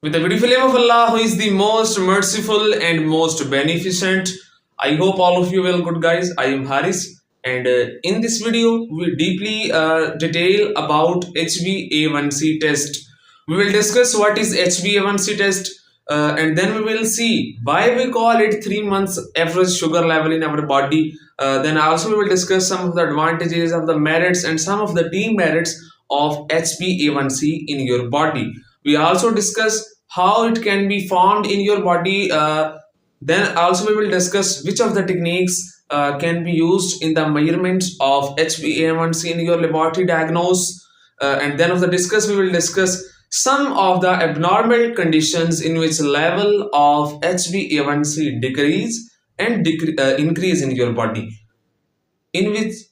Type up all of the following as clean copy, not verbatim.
With the beautiful name of Allah, who is the most merciful and most beneficent. I hope all of you well, good guys. I am Haris, and in this video, we deeply detail about HbA1c test. We will discuss what is HbA1c test, and then we will see why we call it 3 months average sugar level in our body. Then also we will discuss some of the advantages of the merits and some of the demerits of HbA1c in your body. We also discuss how it can be formed in your body. Then also we will discuss which of the techniques can be used in the measurement of HbA1c in your laboratory diagnose. And then of the discuss, we will discuss some of the abnormal conditions in which level of HbA1c decrease and increase in your body, in which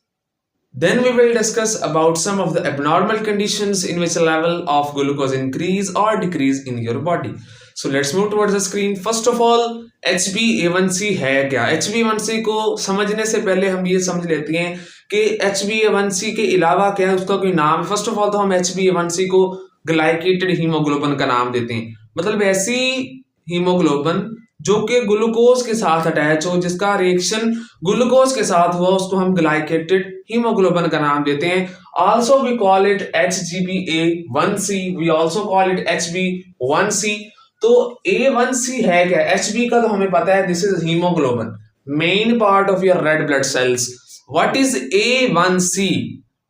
then we will discuss about some of the abnormal conditions in which a level of glucose increase or decrease in your body. So let's move towards the screen. First of all, HbA1c है क्या? HbA1c को समझने से पहले हम ये समझ लेते हैं कि HbA1c के अलावा क्या है, उसका कोई नाम है. फर्स्ट ऑफ ऑल तो हम HbA1c को ग्लाइकेटेड हीमोग्लोबिन का नाम देते हैं. मतलब ऐसी हीमोग्लोबिन जो कि ग्लूकोज के साथ अटैच हो, जिसका रिएक्शन ग्लूकोज के साथ हुआ, उसको हम ग्लाइकेटेड हीमोग्लोबिन का नाम देते हैं. Also we call it HbA1c, we also call it HbA1c. तो A1c है क्या? Hb का तो हमें पता है, this is haemoglobin, main part of your red blood cells. What is A1c?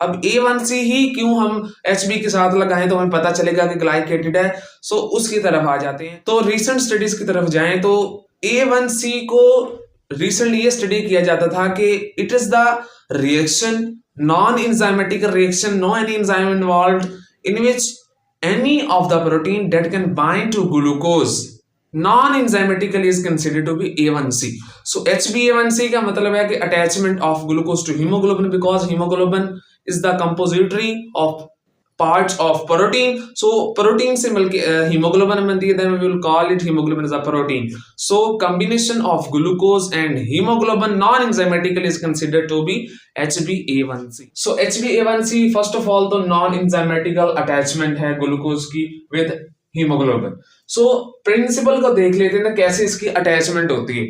अब A1c ही क्यों हम Hb के साथ लगाएं तो हमें पता चलेगा कि ग्लाइकेटेड है. सो उसकी तरफ आ जाते हैं. तो रिसेंट स्टडीज की तरफ जाएं तो A1c को रिसेंटली ये स्टडी किया जाता था कि it is the reaction, non enzymatic reaction, no any enzyme involved, in which any of the protein that can bind to glucose non-enzymatically is considered to be A1c. So HbA1c का मतलब है कि attachment of glucose to hemoglobin, because hemoglobin is the compository of parts of protein. So protein से मिलके hemoglobin बनती है, then we will call it hemoglobin as a protein. So combination of glucose and hemoglobin non-enzymatically is considered to be HbA1c. So HbA1c first of all तो non-enzymatical attachment है glucose की with hemoglobin. So principal को देख लेते हैं ना कैसे इसकी अटैचमेंट होती है.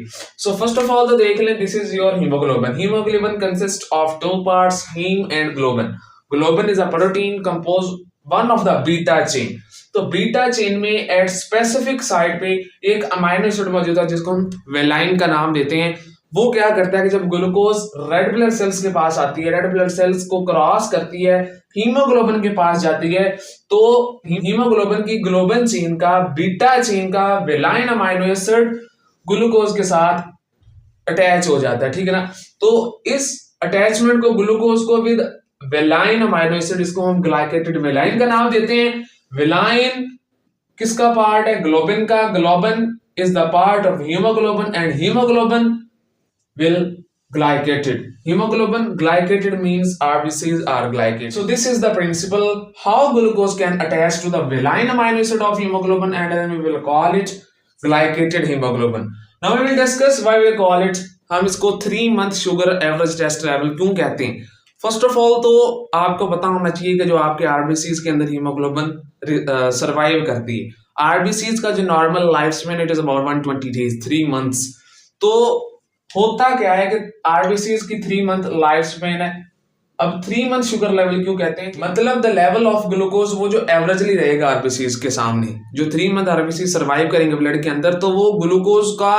So first of all तो देख लें, this is your hemoglobin. Hemoglobin consists of two parts, heme and globin. Globin is a protein composed one of the beta chain. तो बीटा चेन में एट स्पेसिफिक साइड पे एक amino acid मौजूद है जिसको हम वेलाइन का नाम देते हैं. वो क्या करता है कि जब ग्लूकोज रेड ब्लड सेल्स के पास आती है, रेड ब्लड सेल्स को क्रॉस करती है, हीमोग्लोबिन के पास जाती है, तो हीमोग्लोबिन की ग्लोबिन चेन का, बीटा चेन का वेलाइन अमाइनो एसिड ग्लूकोज के साथ अटैच हो जाता है. ठीक है ना. तो इस अटैचमेंट को ग्लूकोज को विद वेलाइन अमाइनो एसिड, इसको हम ग्लाइकेटेड वेलाइन का नाम देते हैं. वेलाइन किसका पार्ट है? ग्लोबिन का. Globin is the part of haemoglobin and haemoglobin will glycated. Hemoglobin glycated means RBCs are glycated. So this is the principle how glucose can attach to the valine amino acid of hemoglobin, and then we will call it glycated hemoglobin. Now we will discuss why we call it. हम इसको 3 month sugar average test level क्यों कहते हैं. First of all तो आपको पता होना चाहिए कि जो आपके आरबीसीज के अंदर हीमोग्लोबिन सर्वाइव करती है. आरबीसीज का जो normal life span it is about 120 days, 3 months. तो होता क्या है कि आरबीसीज की 3 month लाइफ स्पैन है. अब 3 month शुगर लेवल क्यों कहते हैं? मतलब द लेवल ऑफ ग्लूकोज वो जो एवरेजली रहेगा आरबीसीज के सामने, जो 3 month आरबीसी सर्वाइव करेंगे ब्लड के अंदर, तो वो ग्लूकोज का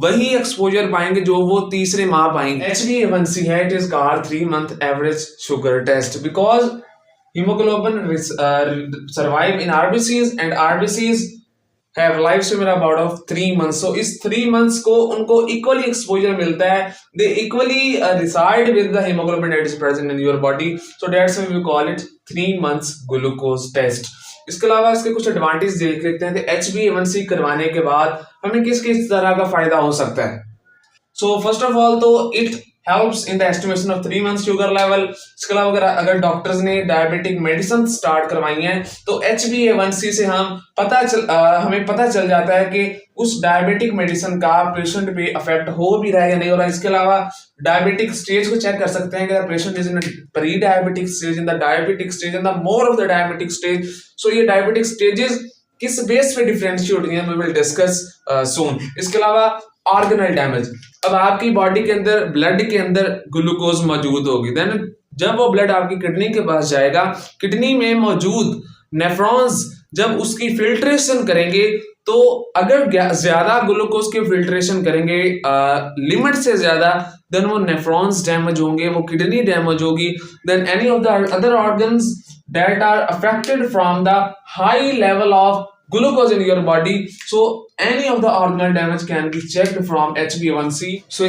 वही एक्सपोजर पाएंगे जो वो तीसरे माह पाएंगे. HbA1c है, it is called 3 month average sugar test because hemoglobin survive in RBCs and RBCs have lifespan about of 3 months. So इस 3 months को उनको equally exposure मिलता है. They equally reside with the hemoglobin that is present in your body. So that's why we call it 3 months glucose test. इसके अलावा इसके कुछ advantage देख लेते हैं. HbA1c करवाने के बाद हमें किस किस तरह का फायदा हो सकता है. So first of all तो it helps in the estimation of 3 months sugar level. इसके अलावा अगर डॉक्टर्स ने डायबिटिक मेडिसिन स्टार्ट करवाई हैं तो HbA1c से हमें पता चल जाता है कि उस डायबिटिक मेडिसिन का पेशेंट पे इफेक्ट हो भी रहा है या नहीं हो रहा है. इसके अलावा डायबिटिक स्टेज को चेक कर सकते हैं कि patient is in pre diabetic stage, in the diabetic stage, in the more of the diabetic stage. So ये डायबिटिक स्टेजेस किस बेस पे डिफरेंशिएट होती हैं, वी विल डिस्कस सून। इसके अलावा ऑर्गेनल डैमेज, अब आपकी बॉडी के अंदर ब्लड के अंदर ग्लूकोज मौजूद होगी, देन जब वो ब्लड आपकी किडनी के पास जाएगा, किडनी में मौजूद नेफ्रॉन्स जब उसकी फिल्ट्रेशन करेंगे, तो अगर ज्यादा ग्लूकोज की फिल्ट्रेशन करेंगे लिमिट से ज्यादा, देन वो नेफ्रॉन्स डैमेज होंगे, वो किडनी डैमेज होगी, then any of the other organs that are affected from the high level of glucose in your body, so any of the organal damage can be checked from HbA1c। so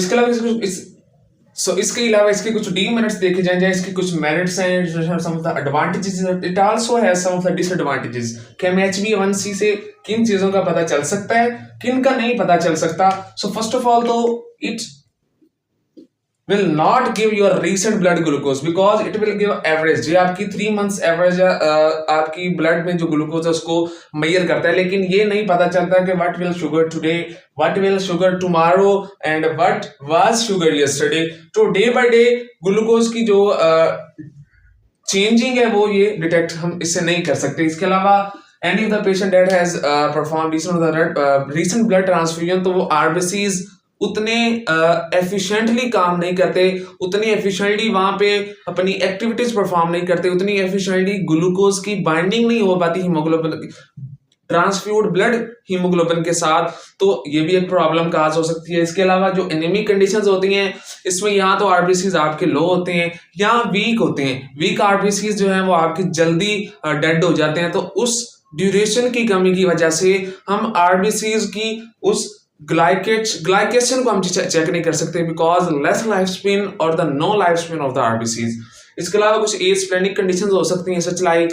इसके अलावा इसके कुछ demerits देखे जाएं, इसके कुछ merits हैं, some of the advantages, it also has some of the disadvantages कि हमें HbA1c से किन चीजों का पता चल सकता है, किन का नहीं पता चल सकता। so first of all, तो it will not give your recent blood glucose because it will give average, ये आपकी 3 months एवरेज आपकी ब्लड में जो ग्लूकोज है उसको मेजर करता है, लेकिन ये नहीं पता चलता कि what will sugar today, what will sugar tomorrow and what was sugar yesterday. तो डे बाय डे ग्लूकोज की जो चेंजिंग है वो ये डिटेक्ट हम इससे नहीं कर सकते। इसके अलावा any of the patient that has perform recent blood transfusion, तो वो आरबीसीज उतने एफिशिएंटली काम नहीं करते, उतनी एफिशिएंटली वहां पे अपनी एक्टिविटीज परफॉर्म नहीं करते, उतनी एफिशिएंटली ग्लूकोज की बाइंडिंग नहीं हो पाती हीमोग्लोबिन ट्रांसफ्यूज्ड ब्लड हीमोग्लोबिन के साथ, तो ये भी एक प्रॉब्लम काज हो सकती है। इसके अलावा जो एनीमिक कंडीशंस होती हैं, इसमें यहाँ तो आरबीसीज आपके लो होते हैं या वीक होते हैं, वीक आरबीसीज जो है वो आपके जल्दी डेड हो जाते हैं, तो उस ड्यूरेशन की कमी की वजह से हम आरबीसीज की उस ग्लाइकेशन को हम चेक नहीं कर सकते बिकॉज लेस लाइफ स्पेन और the no life span of the RBCs. इसके अलावा कुछ एज स्प्लेनिक कंडीशंस हो सकती हैं, सच लाइक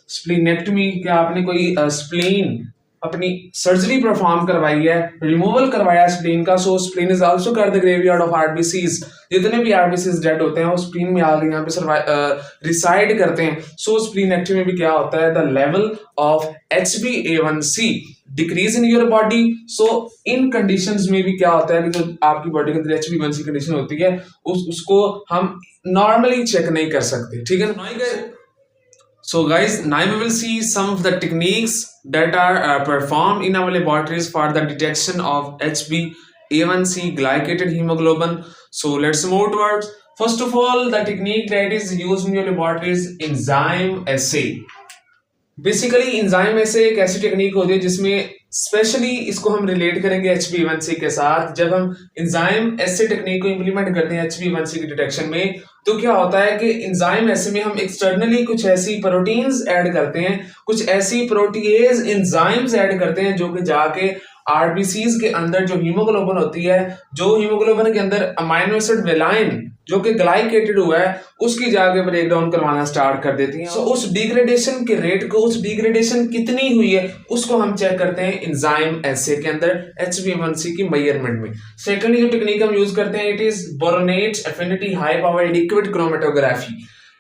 स्प्लीनेक्टमी, क्या आपने कोई स्प्लीन अपनी सर्जरी परफॉर्म करवाई है, रिमूवल करवाया स्प्लीन का, सो स्प्लीन इज आल्सो कर द ग्रेवयार्ड ऑफ आरबीसीज। जितने भी आरबीसीज डेड होते हैं वो स्प्लीन में आगे यहाँ पे रिसाइड करते हैं। सो स्प्लीनेक्टमी में भी क्या होता है, the level of HbA1c decrease in your body. So in conditions में भी क्या होता है कि जो आपकी बॉडी के अंदर HbA1c कंडीशन होती है उसको हम नॉर्मली चेक नहीं कर सकते, ठीक है ना। So guys, now we will see some of the techniques that are performed in our laboratories for the detection of HbA1c glycated hemoglobin. So let's move towards. First of all, the technique that is used in your laboratory is enzyme assay. Basically enzyme ऐसे एक ऐसी technique होती है जिसमें specially इसको हम relate करेंगे HbA1c के साथ। जब हम एंजाइम ऐसे टेक्निक को इंप्लीमेंट करते हैं HbA1c की डिटेक्शन में, तो क्या होता है कि एंजाइम ऐसे में हम एक्सटर्नली कुछ ऐसी प्रोटीन्स ऐड करते हैं, कुछ ऐसी प्रोटीएज एंजाइम्स ऐड करते हैं जो कि जाके आरबीसीज के अंदर जो हीमोग्लोबिन होती है, जो हीमोग्लोबिन के अंदर अमाइनो एसिड वेलाइन जो कि ग्लाइकेटेड हुआ है उसकी जाके ब्रेक डाउन करवाना स्टार्ट कर देती हैं। उस डिग्रेडेशन के रेट को, उस डिग्रेडेशन कितनी हुई है उसको हम चेक करते हैं एंजाइम एसे के अंदर HbA1c की मेजरमेंट में। सेकंड जो टेक्निक हम यूज करते हैं, it is boronate affinity high power liquid chromatography.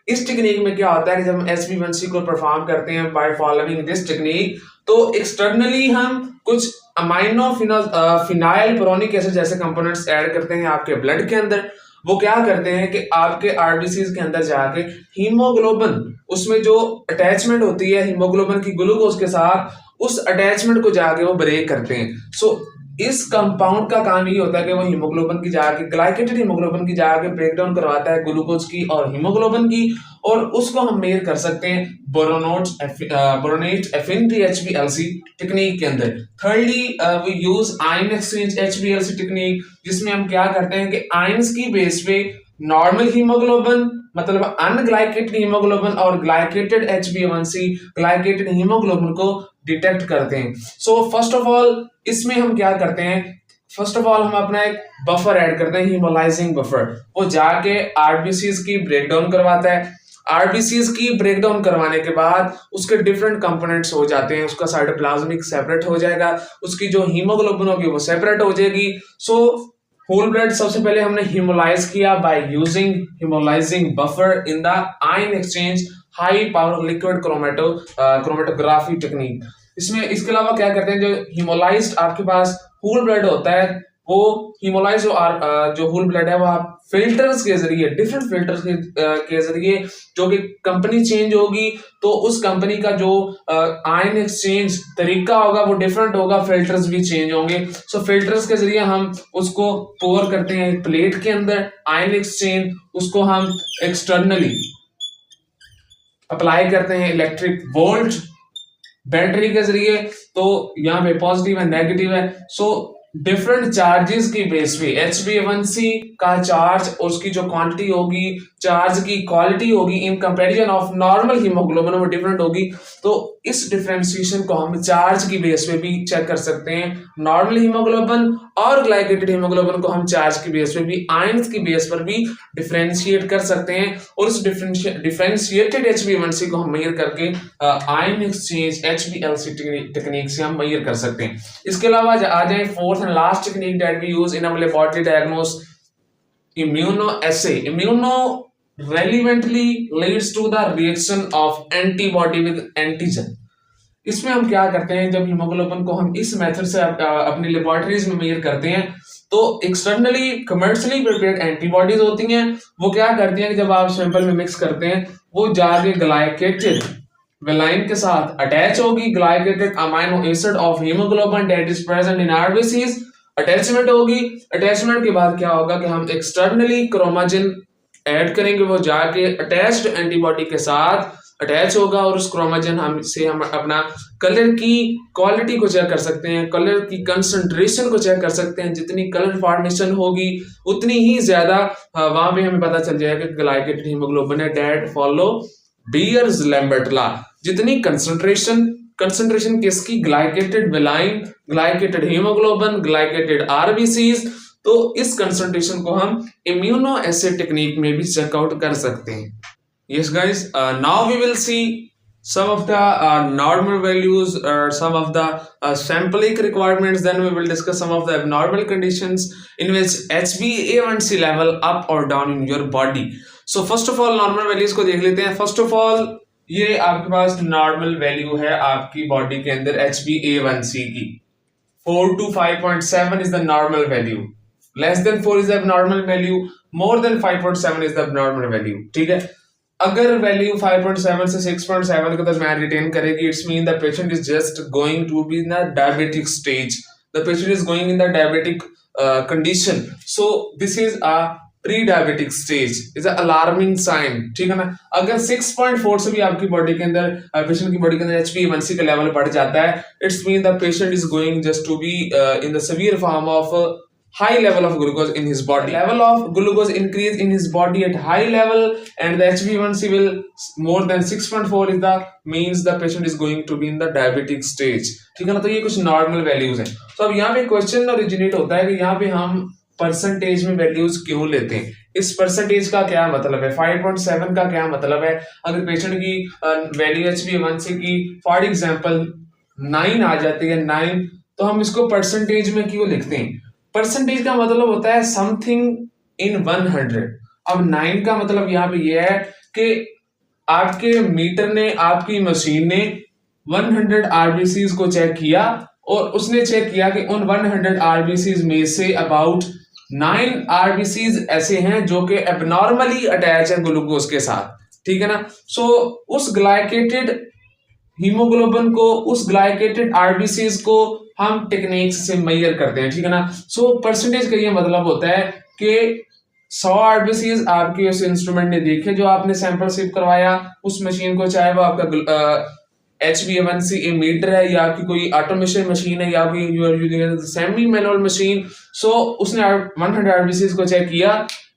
इस टेक्निक में क्या होता है कि जब हम HbA1c को परफॉर्म करते हैं बाय फॉलोइंग दिस टेक्निक, तो एक्सटर्नली हम कुछ अमाइनो फिनाइल पुरोनिक एसिड जैसे कंपोनेंट्स ऐड करते हैं आपके ब्लड के अंदर। वो क्या करते हैं कि आपके आरबीसीज के अंदर जाके हीमोग्लोबिन, उसमें जो अटैचमेंट होती है हीमोग्लोबिन की ग्लूकोज के साथ, उस अटैचमेंट को जाके वो ब्रेक करते हैं। सो इस कंपाउंड का काम ये होता है कि वो हीमोग्लोबिन की जाके ग्लाइकेटेड हीमोग्लोबिन की जाके ब्रेक डाउन करवाता है ग्लूकोज की और हीमोग्लोबिन की, और उसको हम मेजर कर सकते हैं बोरोनेट एफिनिटी HbALC टेक्निक के अंदर। Thirdly we use ion exchange HbALC technique, जिसमें हम क्या करते हैं कि आयंस की बेस पे नॉर्मल हीमोग्लोबिन मतलब अनग्लाइकेटेड हीमोग्लोबिन और ग्लाइकेटेड HbA1c ग्लाइकेटेड हीमोग्लोबिन को डिटेक्ट करते हैं। सो फर्स्ट ऑफ ऑल इसमें हम क्या करते हैं, फर्स्ट ऑफ ऑल हम अपना एक बफर ऐड करते हैं, हीमोलाइजिंग बफर। वो जाके आरबीसीज की ब्रेकडाउन करवाता है। आरबीसीज की ब्रेकडाउन करवाने के बाद उसके डिफरेंट कंपोनेंट्स हो जाते हैं, उसका साइटोप्लाज्मिक सेपरेट हो जाएगा, उसकी जो हीमोग्लोबिन होगी वो सेपरेट हो जाएगी। सो होल ब्लड सबसे पहले हमने हीमोलाइज किया by using haemolysing buffer in the ion exchange high power liquid chromatography technique. इसमें इसके अलावा क्या करते हैं, जो हीमोलाइज्ड आपके पास होल ब्लड होता है वो हीमोलाइज जो होल ब्लड है वो आप फिल्टर्स के जरिए, डिफरेंट फिल्टर्स के जरिए, जो कि कंपनी चेंज होगी तो उस कंपनी का जो आयन एक्सचेंज तरीका होगा वो डिफरेंट होगा, फिल्टर्स भी चेंज होंगे। सो फिल्टर्स के जरिए हम उसको पोर करते हैं एक प्लेट के अंदर, आयन एक्सचेंज, उसको हम एक्सटर्नली अप्लाई करते हैं इलेक्ट्रिक वोल्ट बैटरी के जरिए। तो यहाँ पे पॉजिटिव है, नेगेटिव है। सो डिफरेंट चार्जेस की बेस पे HbA1c का चार्ज और उसकी जो क्वांटिटी होगी, चार्ज की क्वालिटी होगी in comparison of normal haemoglobin वो डिफरेंट होगी। तो इस डिफरेंशिएशन को हम चार्ज की बेस पे भी चेक कर सकते हैं। नॉर्मल हीमोग्लोबिन और ग्लाइकेटेड हीमोग्लोबिन को हम चार्ज की बेस पे भी, आयंस की बेस पर भी डिफरेंशिएट कर सकते हैं, और उस डिफरेंशिएटेड HbA1c को हम मेजर करके आयन एक्सचेंज HPLC टेक्निक से हम मेजर कर सकते हैं। इसके अलावा आ जाए fourth and last technique that we use in laboratory diagnose, immunoassay. Immuno relevantly leads to the reaction of antibody with antigen. इसमें हम क्या करते हैं, जब हीमोग्लोबिन को हम इस मेथड से अपनी लेबोरेटरीज में मेजर करते हैं तो एक्सटर्नली कमर्शियली प्रिपेयर्ड एंटीबॉडीज होती हैं, वो क्या करती हैं कि जब आप सैंपल में मिक्स करते हैं वो जाके ग्लाइकेटेड वेलाइन के साथ अटैच होगी, glycated amino acid of haemoglobin that is present in RBCs, attachment होगी। अटैचमेंट के बाद क्या होगा कि हम एक्सटर्नली क्रोमाजिन ऐड करेंगे, वो जाके अटैच्ड एंटीबॉडी के साथ अटैच होगा, और उस क्रोमाजिन हम अपना कलर की क्वालिटी को चेक कर सकते हैं, कलर की कंसंट्रेशन को चेक कर सकते हैं। जितनी कलर फॉर्मेशन होगी उतनी ही ज्यादा वहां पे हमें पता चल जाएगा कि ग्लाइकेटेड हीमोग्लोबिन है, that follow Beer's Lambert law. जितनी कंसंट्रेशन किसकी, glycated valine, glycated haemoglobin, glycated RBCs, तो इस कंसंट्रेशन को हम इम्यूनो एसे टेक्निक में भी चेकआउट कर सकते हैं। Yes, guys. Now we will see some of the normal values or some of the sampling requirements. Then we will discuss some of the abnormal conditions in which HbA1c level up or down in your body. So first of all normal values को देख लेते हैं। First of all ये आपके पास normal value है आपकी body के अंदर HbA1c की 4 to 5.7 is the normal value. Less than 4 is the abnormal value. More than 5.7 is the abnormal value. ठीक है। अगर वैल्यू 5.7 से 6.7 के दरमियान रिटेन करेगी, it's mean the patient is just going to be in the diabetic stage, the patient is going in the diabetic condition. So this is a pre diabetic stage, is a alarming sign. ठीक है ना। अगर 6.4 से भी आपकी body के अंदर, patient की बॉडी के अंदर HbA1c का लेवल बढ़ जाता है, it's mean the patient is going just to be in the severe form of high level of glucose in his body. Level of glucose increase in his body at high level and the HbA1c will more than 6.4 is the means the patient is going to be in the diabetic stage. ठीक है ना। तो ये कुछ normal values हैं। तो अब यहाँ पे क्वेश्चन ओरिजिनेट होता है कि यहाँ पे हम परसेंटेज में वैल्यूज क्यों लेते हैं, इस परसेंटेज का क्या मतलब है, 5.7 का क्या मतलब है। अगर पेशेंट की वैल्यू HbA1c की फॉर एग्जाम्पल 9 आ जाती है 9, तो हम इसको परसेंटेज में क्यों लिखते हैं। परसेंटेज का मतलब होता है समथिंग इन 100। अब 9 का मतलब यहाँ पे ये है कि आपके मीटर ने, आपकी मशीन ने 100 आरबीसीज को चेक किया और उसने चेक किया कि उन 100 आरबीसीज में से अबाउट 9 आरबीसीज ऐसे हैं जो कि एबनॉर्मली अटैच है ग्लूकोज के साथ। ठीक है ना। सो उस ग्लाइकेटेड हीमोग्लोबिन को, उस ग्लाइकेटेड आरबीसीज को हम टेक्निक्स से मेजर करते हैं। ठीक है ना। सो परसेंटेज का ये मतलब होता है कि 100 आरबीसीज आपके उस इंस्ट्रूमेंट ने देखे जो आपने सैंपल शिप करवाया उस मशीन को, चाहे वो आपका HbA1c मीटर है या आपकी कोई ऑटोमेशन मशीन है या कोई you are using semi manual machine. So उसने 100 आरबीसीज को चेक किया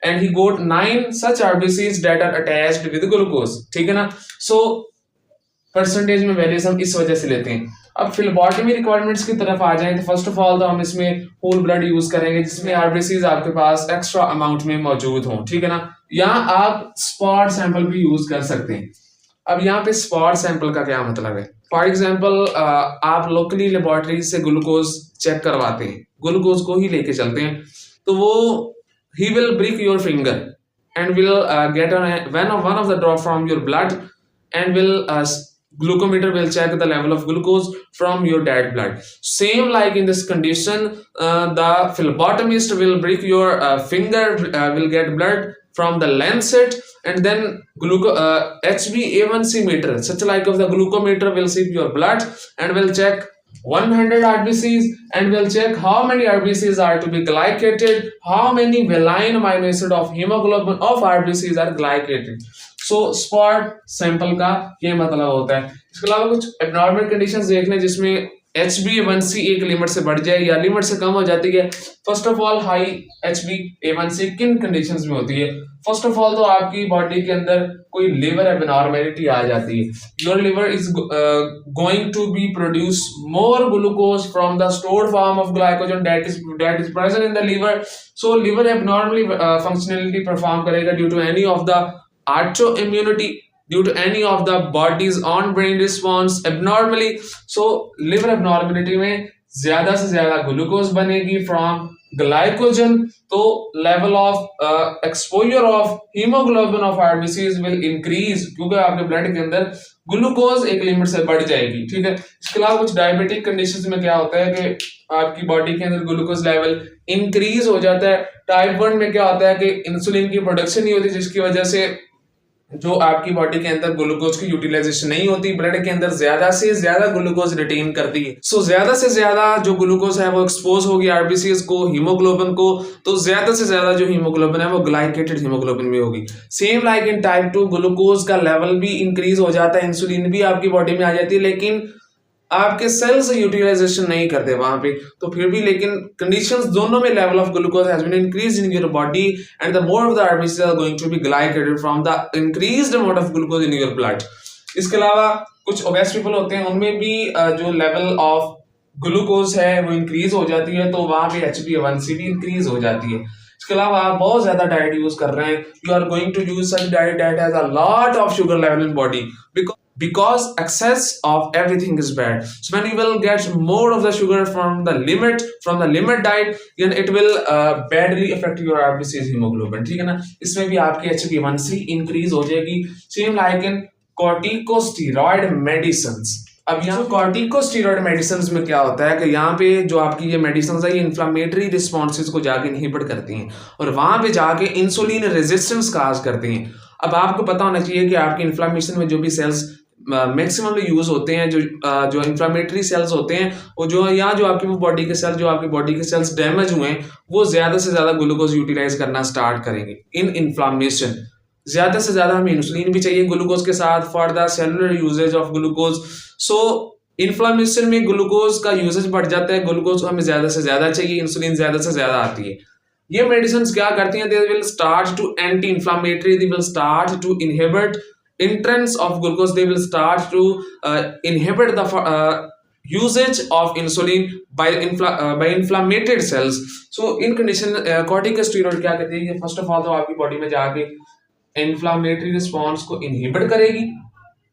and he got 9 such RBCs that are attached with glucose. ठीक है ना। सो परसेंटेज में वैल्यूज हम इस वजह से लेते हैं। अब फिलबॉटमी रिक्वायरमेंट्स की तरफ आ जाएं तो फर्स्ट ऑफ ऑल तो हम इसमें होल ब्लड यूज करेंगे जिसमें आरबीसीज आपके पास एक्स्ट्रा अमाउंट में मौजूद हों। ठीक है ना। यहाँ आप स्पॉट सैंपल भी यूज कर सकते हैं। अब यहाँ पे स्पॉट सैंपल का क्या मतलब है। फॉर एग्जाम्पल आप लोकली लेबोरेटरी से ग्लूकोज चेक करवाते हैं, ग्लूकोज को ही लेके चलते हैं, तो वो he will brick your finger and will get one of the drop from your blood and will glucometer will check the level of glucose from your dead blood. Same like in this condition, the phlebotomist will prick your finger, will get blood from the lancet, and then HbA1c meter, such like of the glucometer, will see your blood and will check 100 RBCs and will check how many RBCs are to be glycated, how many valine amino acid of hemoglobin of RBCs are glycated. So spot sample का ये मतलब होता है। इसके अलावा कुछ abnormal conditions देख लें जिसमें HbA1c एक लिमिट से बढ़ जाए या लिमिट से कम हो जाती है। First of all high HbA1c किन कंडीशंस में होती है? फर्स्ट ऑफ ऑल तो आपकी बॉडी के अंदर कोई लिवर एबनॉर्मेलिटी आ जाती है। Your liver is going to be produce more glucose from the stored form of glycogen that is present in the liver. So liver abnormally functionality perform करेगा due to any of the autoimmunity, due to any of the body's on brain response abnormally. So liver abnormality में ज्यादा से ज्यादा glucose बनेगी from glycogen, तो level of exposure of haemoglobin of RBCs will increase, क्योंकि आपके blood के अंदर ग्लूकोज एक लिमिट से बढ़ जाएगी। ठीक है, इसके अलावा कुछ डायबिटिक कंडीशंस में क्या होता है कि आपकी बॉडी के अंदर ग्लूकोज लेवल इंक्रीज हो जाता है। टाइप 1 में क्या होता है कि इंसुलिन की प्रोडक्शन नहीं होती, जिसकी वजह से जो आपकी बॉडी के अंदर ग्लूकोज की यूटिलाइजेशन नहीं होती, ब्लड के अंदर ज्यादा से ज्यादा ग्लूकोज रिटेन करती है। सो ज्यादा से ज्यादा जो ग्लूकोज है वो एक्सपोज होगी आरबीसीज को, हीमोग्लोबिन को, तो ज्यादा से ज्यादा जो हीमोग्लोबिन है वो ग्लाइकेटेड हीमोग्लोबिन में होगी। Same like in type 2 glucose का लेवल भी इंक्रीज हो जाता है, इंसुलिन भी आपकी बॉडी में आ जाती है, लेकिन आपके सेल्स यूटिलाइजेशन नहीं करते वहां पे, तो फिर भी लेकिन कंडीशंस दोनों में level of glucose has been increase in your body and the more of the RBCs are going to be glycated from the increased amount of glucose in your blood. इसके अलावा कुछ ओबेस पीपल होते हैं, उनमें भी जो level of glucose है वो इंक्रीज हो जाती है, तो वहां पे HbA1c भी इंक्रीज हो जाती है। इसके अलावा आप बहुत ज्यादा डाइट यूज कर रहे हैं, you are going to use such diet that has a lot of sugar level in body, because excess of everything is bad. So when you will get more of the sugar from the limit diet, then it will badly affect your RBC's hemoglobin. ठीक है ना, इसमें भी आपकी HbA1c increase हो जाएगी। Same like in corticosteroid medicines. अब यहाँ कॉर्टिकोस्टेरॉइड मेडिसिन्स में क्या होता है कि यहाँ पे जो आपकी ये मेडिसिन्स है ये इन्फ्लामेटरी रिस्पॉन्सेज को जाके इनहिबिट करती हैं और वहां पे जाके इंसुलिन रेजिस्टेंस काज करती हैं। अब आपको पता होना चाहिए कि आपके इन्फ्लामेशन में जो भी सेल्स मैक्सिमम यूज होते हैं, जो इन्फ्लामेटरी सेल्स होते हैं, वो जो या जो आपकी बॉडी के सेल्स, जो आपकी बॉडी के सेल्स डैमेज हुए हैं, वो ज्यादा से ज्यादा ग्लूकोज यूटिलाइज करना स्टार्ट करेंगे इन इन्फ्लामेशन। ज्यादा से ज्यादा हमें इंसुलिन भी चाहिए ग्लूकोज के साथ for the cellular usage of glucose. So inflammation में ग्लूकोज का यूजेज बढ़ जाता है, ग्लूकोज हमें ज्यादा से ज्यादा चाहिए, इंसुलिन ज्यादा से ज्यादा आती है। ये मेडिसिन क्या करती हैं? They will start to anti inflammatory, they will start to inhibit entrance of glucose, they will start to inhibit the usage of insulin by inflamed cells. So in condition corticosteroid क्या करती है? First of all तो आपकी body में जाके inflammatory response को inhibit करेगी,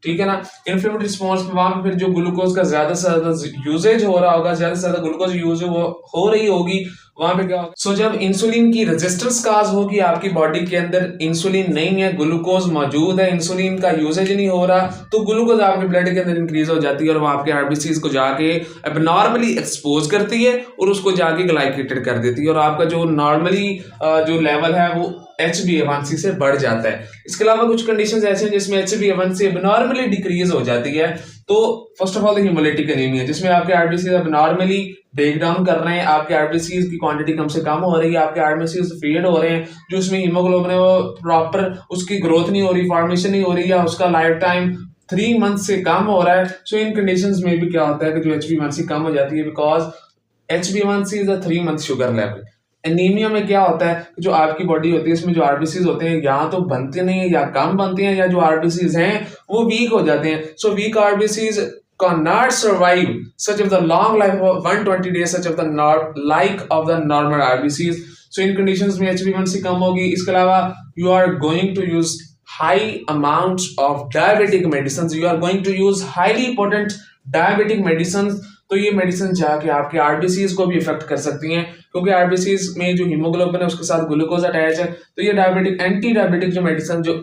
ठीक है ना। इन्फ्लेमेटरी रिस्पॉन्स में वहां पे फिर जो ग्लूकोज का ज्यादा से ज्यादा यूजेज हो रहा होगा, ज्यादा से ज्यादा ग्लूकोज यूज हो रही होगी, वहां पे क्या होगा? सो जब इंसुलिन की रेजिस्टेंस काज होगी, आपकी बॉडी के अंदर इंसुलिन नहीं है, ग्लूकोज मौजूद है, इंसुलिन का यूजेज नहीं हो रहा, तो ग्लूकोज आपके ब्लड के अंदर इंक्रीज हो जाती है और वो आपके आरबीसीज को जाके एबनॉर्मली एक्सपोज करती है और उसको जाके ग्लाइकेटेड कर देती है और आपका जो नॉर्मली जो लेवल है वो HbA1c से बढ़ जाता है। इसके अलावा कुछ कंडीशंस ऐसे हैं जिसमें HbA1c एबनॉर्मली डिक्रीज हो जाती है। तो first of all haemolytic anaemia, जिसमें आपके आरबीसीज एबनॉर्मली ब्रेक डाउन कर रहे हैं, आपके आरबीसीज की क्वांटिटी कम से कम हो रही है, आपके आरबीसीज फेड हो रहे हैं, जो उसमें हीमोग्लोबिन है वो प्रॉपर उसकी ग्रोथ नहीं हो रही, फॉर्मेशन नहीं हो रही है, उसका लाइफ टाइम 3 मंथ से कम हो रहा है। सो इन कंडीशंस में भी क्या होता है कि जो HbA1c कम हो जाती है, because HbA1c is a 3 month sugar level. Anaemia में क्या होता है, जो आपकी बॉडी होती है इसमें जो आरबीसीज होते हैं या तो बनते नहीं है या कम बनते हैं, या जो आरबीसीज हैं वो वीक हो जाते हैं। So weak RBCs cannot survive such of the long life of 120 days such of the like of the normal RBCs. So in conditions में HbA1c कम होगी। इसके अलावा you are going to use high amounts of diabetic medicines, you are going to use highly potent diabetic medicines। तो ये medicine जाके आपके RBCs को भी इफेक्ट कर सकती हैं, क्योंकि आरबीसीज में जो हीमोग्लोबिन है उसके साथ ग्लूकोज अटैच है। तो ये डायबिटिक एंटी डायबिटिक जो मेडिसिन जो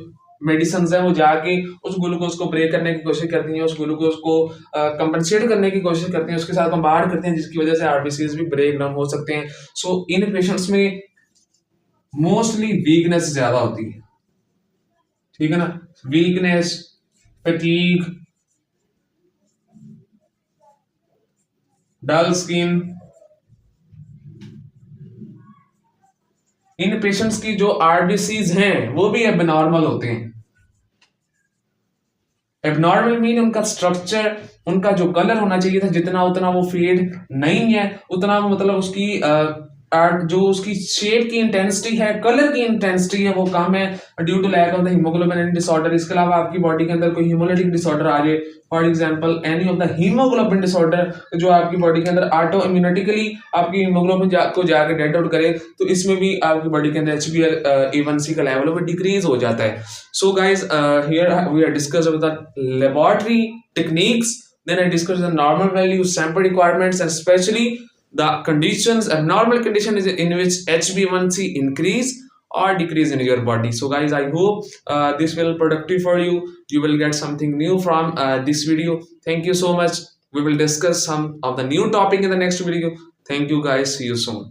मेडिसिन हैं वो जाके उस ग्लूकोज को ब्रेक करने की कोशिश करती हैं, उस ग्लूकोज को कंपनसेट करने की कोशिश करती हैं, उसके साथ कंबार्ड करते हैं, जिसकी वजह से आरबीसीज भी ब्रेक डाउन हो सकते हैं। सो इन पेशेंट्स में मोस्टली वीकनेस ज्यादा होती है, ठीक है ना, वीकनेस, फटीग, डल स्किन। इन पेशेंट्स की जो आरबीसीज हैं वो भी एबनॉर्मल होते हैं। एबनॉर्मल मीन उनका स्ट्रक्चर, उनका जो कलर होना चाहिए था जितना उतना वो फेड नहीं है, उतना मतलब उसकी जो उसकी शेप की इंटेंसिटी है, कलर की इंटेंसिटी है वो कम है due to lack of the haemoglobin disorder. इसके अलावा आपकी बॉडी के अंदर कोई हीमोलिटिक डिसऑर्डर आ जाए, for example any of the haemoglobin disorder, जो आपकी बॉडी के अंदर ऑटो इम्यूनिटिकली आपकी हीमोग्लोबिन को जाकर डेड आउट करे, तो इसमें भी आपकी बॉडी के अंदर HbA A1C का लेवल वो डिक्रीज हो जाता है। So guys here we are discuss the laboratory techniques, then I discuss the normal value, sample requirements, and especially the conditions, abnormal condition is in which HbA1c increase or decrease in your body. So guys, I hope this will productive for you. You will get something new from this video. Thank you so much. We will discuss some of the new topic in the next video. Thank you guys. See you soon.